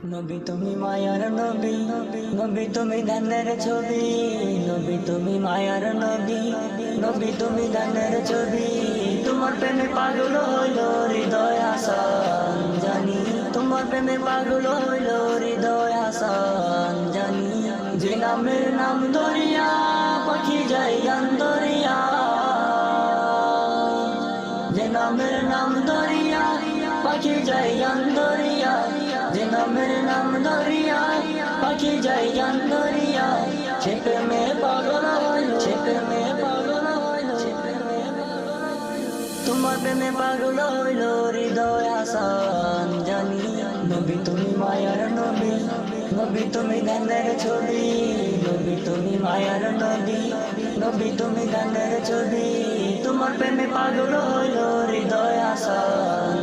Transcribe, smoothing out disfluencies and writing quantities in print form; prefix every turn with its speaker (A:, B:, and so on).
A: নবী তুমি মায়ার নবী, নবী তুমি ধানের ছবি, নবী তুমি মায়ার নবী, নবী তুমি ধানের ছবি। তোমার প্রেমে পাগল হইল হৃদয় হাসান জানি, তোমার প্রেমে পাগল হইল হৃদয় হাসান জানি। যে নামের নাম ধরিয়া পাখি যায় গান ধরিয়া, যে নামের নাম ধরিয়া পাখি যায় গান ধরিয়া, যে নামের নাম ধরিয়া পাখি যায় গান ধরিয়া। সে প্রেমে পাগল হইল, সে প্রেমে পাগল হইল, সে প্রেমে পাগল হইল। তোমার প্রেমে পাগল হইল হৃদয় হাসান জানি। নবী তুমি মায়ার নবী, নবী তুমি ধানের ছবি, নবী তুমি মায়ার নবী, নবী তুমি ধানের ছবি। তোমার প্রেমে পাগল হইল হৃদয় হাসান